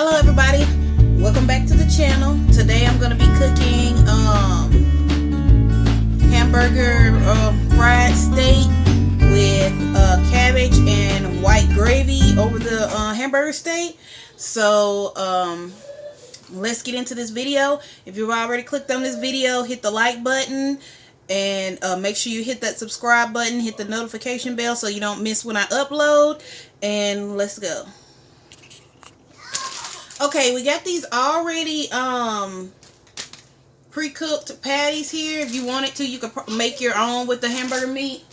Hello everybody, welcome back to the channel. Today I'm going to be cooking hamburger fried steak with cabbage and white gravy over the hamburger steak. So let's get into this video. If you've already clicked on this video, hit the like button and make sure you hit that subscribe button, hit the notification bell so you don't miss when I upload, and let's go. Okay, we got these already pre-cooked patties here. If you wanted to, you could make your own with the hamburger meat.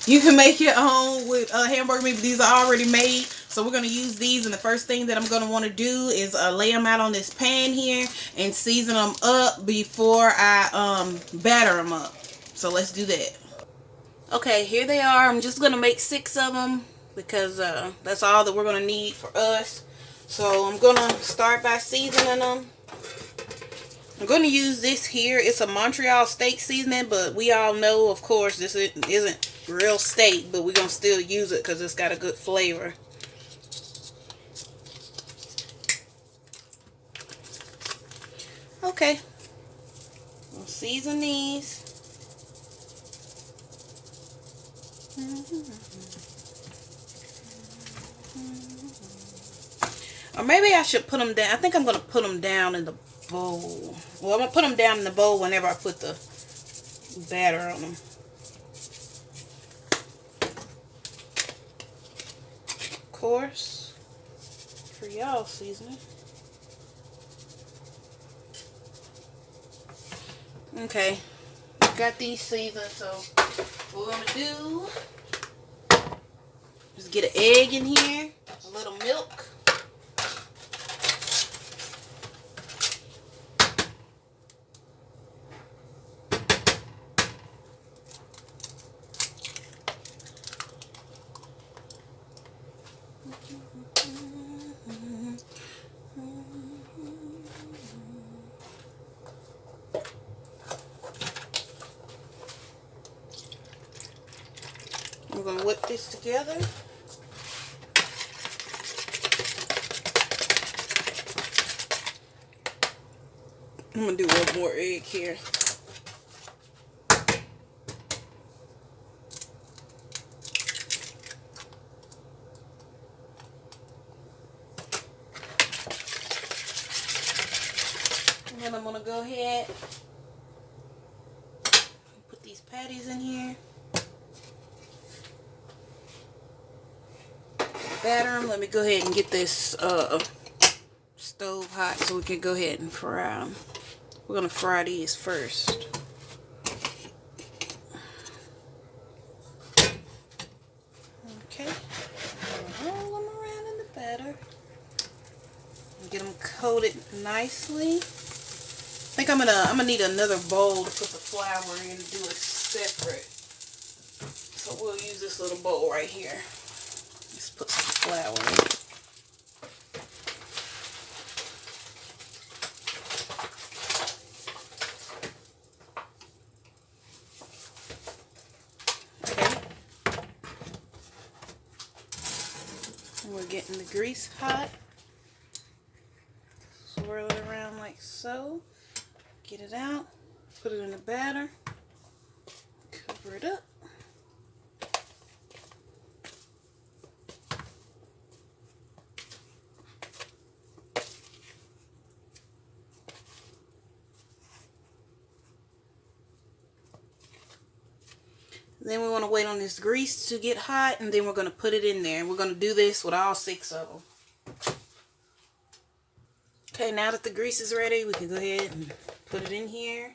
You can make your own with hamburger meat, but these are already made. So we're going to use these, and the first thing that I'm going to want to do is lay them out on this pan here and season them up before I batter them up. So let's do that. Okay, here they are. I'm just going to make 6 of them, because that's all that we're going to need for us. So I'm going to start by seasoning them. I'm going to use this here. It's a Montreal steak seasoning, but we all know, of course, this isn't real steak, but we're going to still use it because it's got a good flavor. Okay, we'll season these. Or maybe I should put them down. I think I'm going to put them down in the bowl. Well, I'm going to put them down in the bowl whenever I put the batter on them. Of course, for y'all seasoning. Okay, got these seasoned, so what we're going to do is get an egg in here, a little milk. We're going to whip this together. I'm going to do one more egg here. And then I'm going to go ahead and put these patties in here. Batter them. Let me go ahead and get this stove hot so we can go ahead and fry them. We're going to fry these first. Okay. Roll them around in the batter. Get them coated nicely. I think I'm gonna need another bowl to put the flour in and do it separate. So we'll use this little bowl right here. Let's put some flour in. And we're getting the grease hot. Swirl it around like so. Get it out. Put it in the batter. Cover it up. Then we want to wait on this grease to get hot, and then we're going to put it in there. And we're going to do this with all 6 of them. Okay, now that the grease is ready, we can go ahead and put it in here.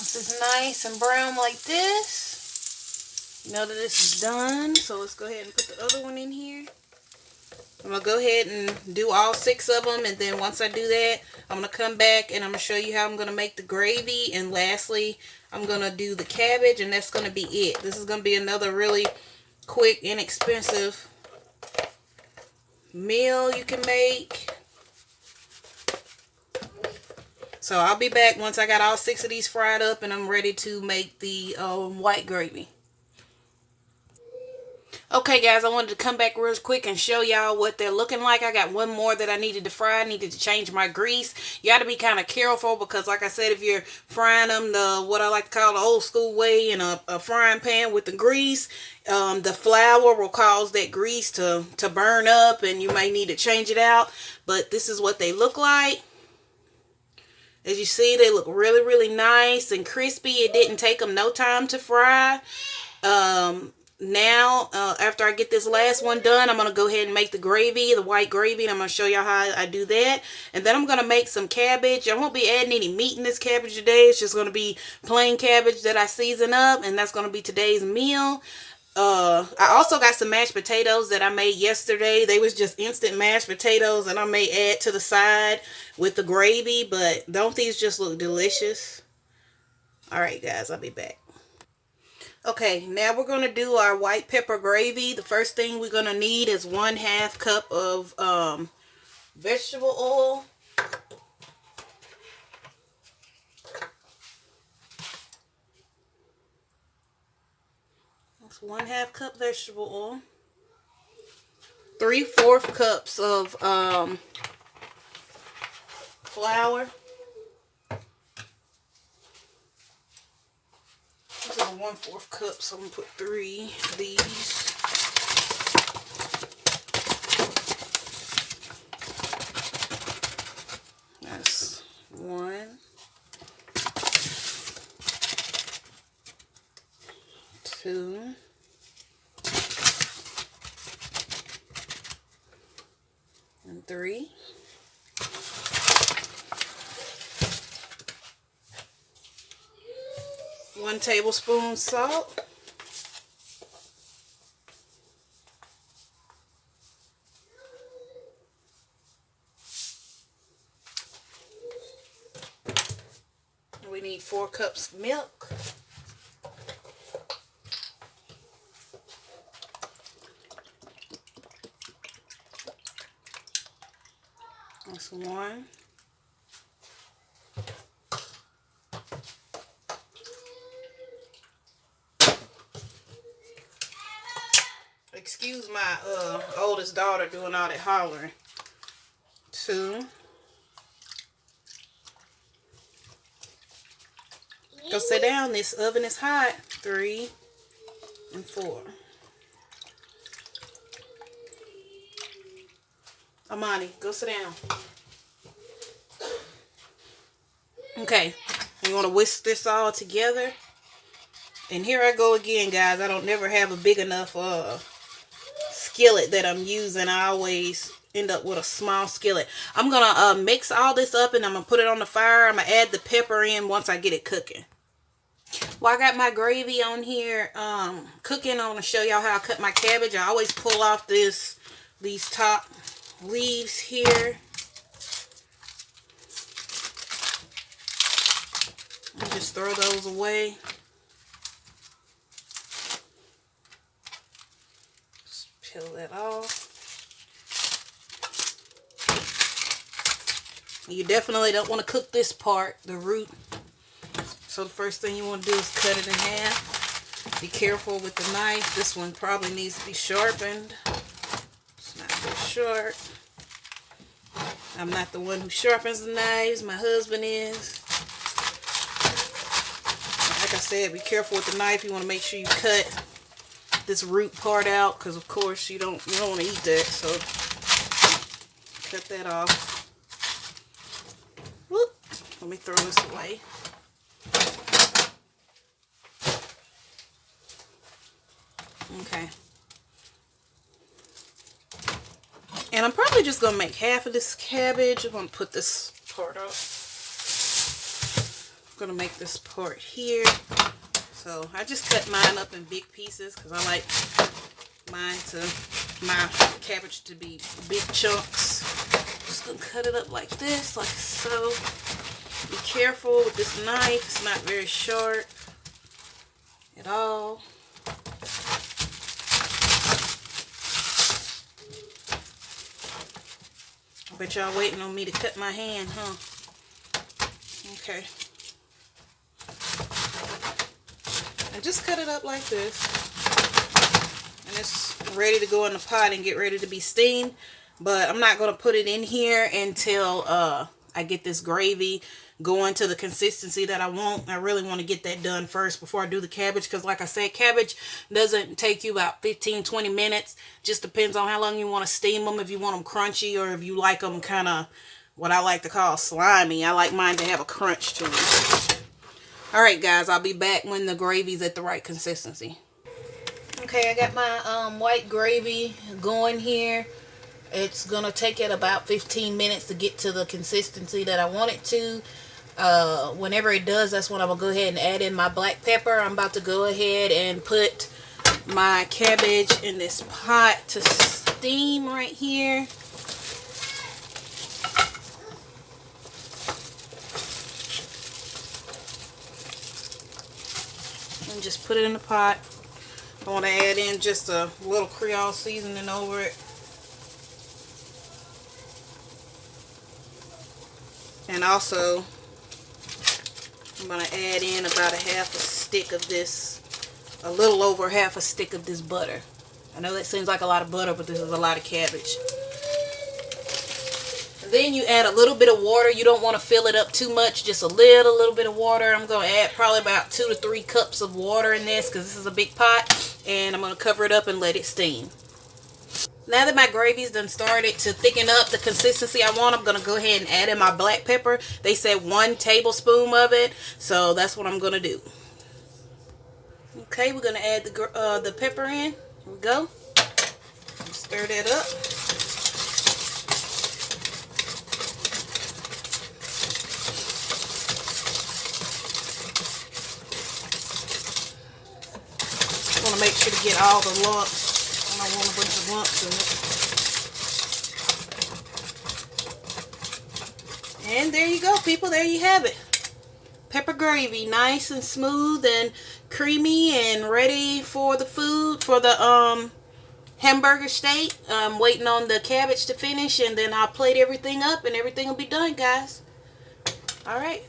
Once it's nice and brown like this, you know that this is done. So let's go ahead and put the other one in here. I'm going to go ahead and do all 6 of them, and then once I do that, I'm going to come back and I'm going to show you how I'm going to make the gravy, and lastly, I'm going to do the cabbage, and that's going to be it. This is going to be another really quick, inexpensive meal you can make. So I'll be back once I got all 6 of these fried up and I'm ready to make the white gravy. Okay guys, I wanted to come back real quick and show y'all what they're looking like. I got one more that I needed to fry. I needed to change my grease. You got to be kind of careful because like I said, if you're frying them the what I like to call the old school way in a frying pan with the grease, the flour will cause that grease to burn up and you might need to change it out. But this is what they look like. As you see, they look really, really nice and crispy. It didn't take them no time to fry. Now, after I get this last one done, I'm going to go ahead and make the gravy, the white gravy, and I'm going to show y'all how I do that. And then I'm going to make some cabbage. I won't be adding any meat in this cabbage today. It's just going to be plain cabbage that I season up, and that's going to be today's meal. I also got some mashed potatoes that I made yesterday. They was just instant mashed potatoes, and I may add to the side with the gravy, but don't these just look delicious? Alright guys, I'll be back. Okay, now we're going to do our white pepper gravy. The first thing we're going to need is 1/2 cup of vegetable oil. That's 1/2 cup vegetable oil. 3/4 cups of flour. This is a 1/4 cup, so I'm going to put 3 of these. That's 1, 2, and 3. 1 tablespoon salt. We need 4 cups milk. That's 1. Excuse my oldest daughter doing all that hollering. 2. Go sit down. This oven is hot. 3 and 4. Amani, go sit down. Okay, you want to whisk this all together. And here I go again, guys. I don't never have a big enough skillet that I'm using. I always end up with a small skillet. I'm gonna mix all this up and I'm gonna put it on the fire. I'm gonna add the pepper in once I get it cooking. Well, I got my gravy on here cooking. I'm gonna show y'all how I cut my cabbage. I always pull off these top leaves here. And just throw those away. Just peel that off. You definitely don't want to cook this part, the root. So the first thing you want to do is cut it in half. Be careful with the knife. This one probably needs to be sharpened. It's not very sharp. I'm not the one who sharpens the knives. My husband is. Like I said, be careful with the knife. You want to make sure you cut this root part out, because of course you don't want to eat that. So cut that off. Whoop. Let me throw this away. Okay. And I'm probably just going to make half of this cabbage. I'm going to put this part up. gonna make this part here. So I just cut mine up in big pieces because I like my cabbage to be big chunks. Just gonna cut it up like this, like so. Be careful with this knife, it's not very sharp at all. I bet y'all waiting on me to cut my hand, huh? Okay. And just cut it up like this. And it's ready to go in the pot and get ready to be steamed. But I'm not going to put it in here until I get this gravy going to the consistency that I want. I really want to get that done first before I do the cabbage, because like I said, cabbage doesn't take you about 15-20 minutes. Just depends on how long you want to steam them, if you want them crunchy or if you like them kind of what I like to call slimy. I like mine to have a crunch to them. Alright guys, I'll be back when the gravy's at the right consistency. Okay, I got my white gravy going here. It's gonna take it about 15 minutes to get to the consistency that I want it to. Whenever it does, that's when I'm gonna go ahead and add in my black pepper. I'm about to go ahead and put my cabbage in this pot to steam right here. And just put it in the pot. I want to add in just a little Creole seasoning over it. And also, I'm going to add in about a stick of this, a little over half a stick of this butter. I know that seems like a lot of butter, but this is a lot of cabbage. And then you add a little bit of water. You don't want to fill it up too much, just a little bit of water. I'm going to add probably about 2 to 3 cups of water in this because this is a big pot. And I'm going to cover it up and let it steam. Now that my gravy's done started to thicken up the consistency I want, I'm going to go ahead and add in my black pepper. They said 1 tablespoon of it, so that's what I'm going to do. Okay, we're going to add the pepper in. Here we go. Stir that up. I want to make sure to get all the lumps. I don't want a bunch of lumps in it. And there you go, people. There you have it. Pepper gravy, nice and smooth and creamy and ready for the food, for the hamburger steak. I'm waiting on the cabbage to finish, and then I'll plate everything up and everything will be done, guys. All right.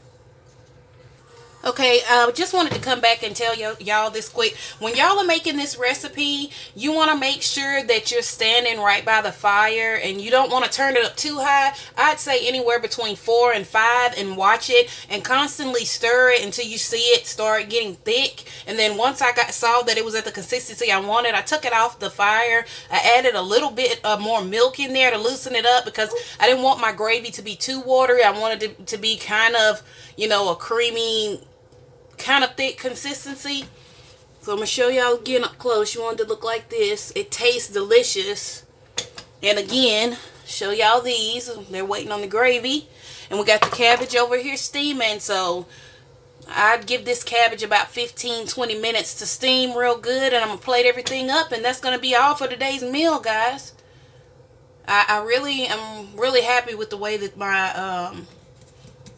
Okay, I just wanted to come back and tell y'all this quick. When y'all are making this recipe, you want to make sure that you're standing right by the fire and you don't want to turn it up too high. I'd say anywhere between 4 and 5, and watch it and constantly stir it until you see it start getting thick. And then once I saw that it was at the consistency I wanted, I took it off the fire. I added a little bit more milk in there to loosen it up because I didn't want my gravy to be too watery. I wanted it to be kind of, you know, a creamy, kind of thick consistency. So I'm gonna show y'all again up close. You want it to look like this. It tastes delicious. And again, show y'all these. They're waiting on the gravy. And we got the cabbage over here steaming. So I'd give this cabbage about 15-20 minutes to steam real good. And I'm gonna plate everything up, and that's gonna be all for today's meal, guys. I really am really happy with the way that my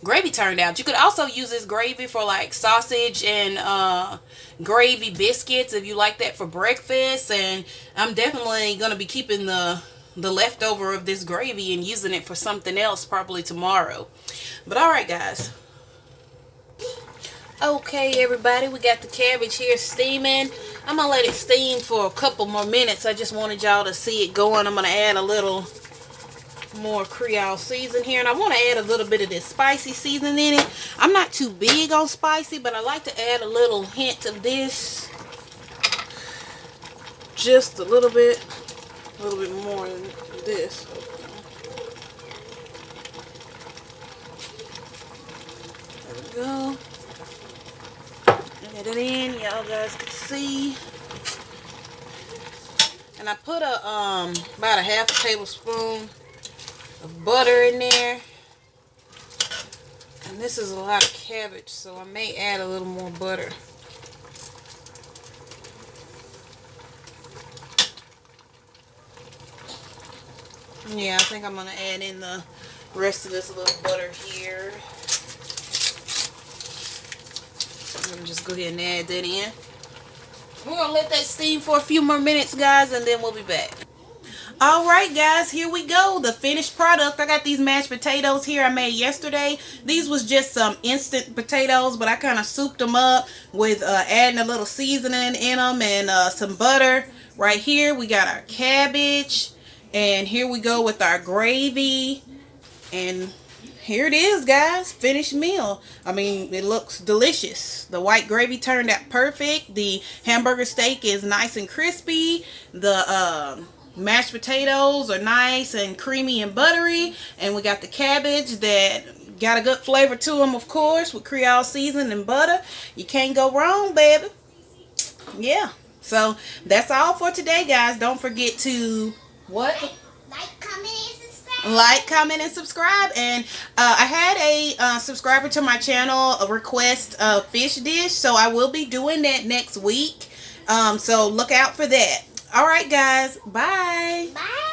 gravy turned out. You could also use this gravy for like sausage and gravy biscuits if you like that for breakfast. And I'm definitely going to be keeping the leftover of this gravy and using it for something else probably tomorrow. But alright guys. Okay everybody, we got the cabbage here steaming. I'm going to let it steam for a couple more minutes. I just wanted y'all to see it going. I'm going to add a little more Creole season here, and I want to add a little bit of this spicy seasoning in it. I'm not too big on spicy, but I like to add a little hint of this, just a little bit more than this. There we go. Add it in, y'all guys can see. And I put about a ½ tablespoon of butter in there. And And this is a lot of cabbage, so I may add a little more butter. Yeah, I think I'm going to add in the rest of this little butter here. I'm going to just go ahead and add that in. We're going to let that steam for a few more minutes, guys, and then we'll be back. Alright guys, here we go. The finished product. I got these mashed potatoes here I made yesterday. These was just some instant potatoes, but I kind of souped them up with adding a little seasoning in them and some butter. Right here we got our cabbage, and here we go with our gravy, and here it is, guys. Finished meal. I mean, it looks delicious. The white gravy turned out perfect. The hamburger steak is nice and crispy. The mashed potatoes are nice and creamy and buttery, and we got the cabbage that got a good flavor to them, of course, with Creole seasoning and butter. You can't go wrong, baby. Yeah, so that's all for today, guys. Don't forget to like, comment, and subscribe. And I had a subscriber to my channel request a fish dish, so I will be doing that next week. So look out for that. All right, guys. Bye. Bye.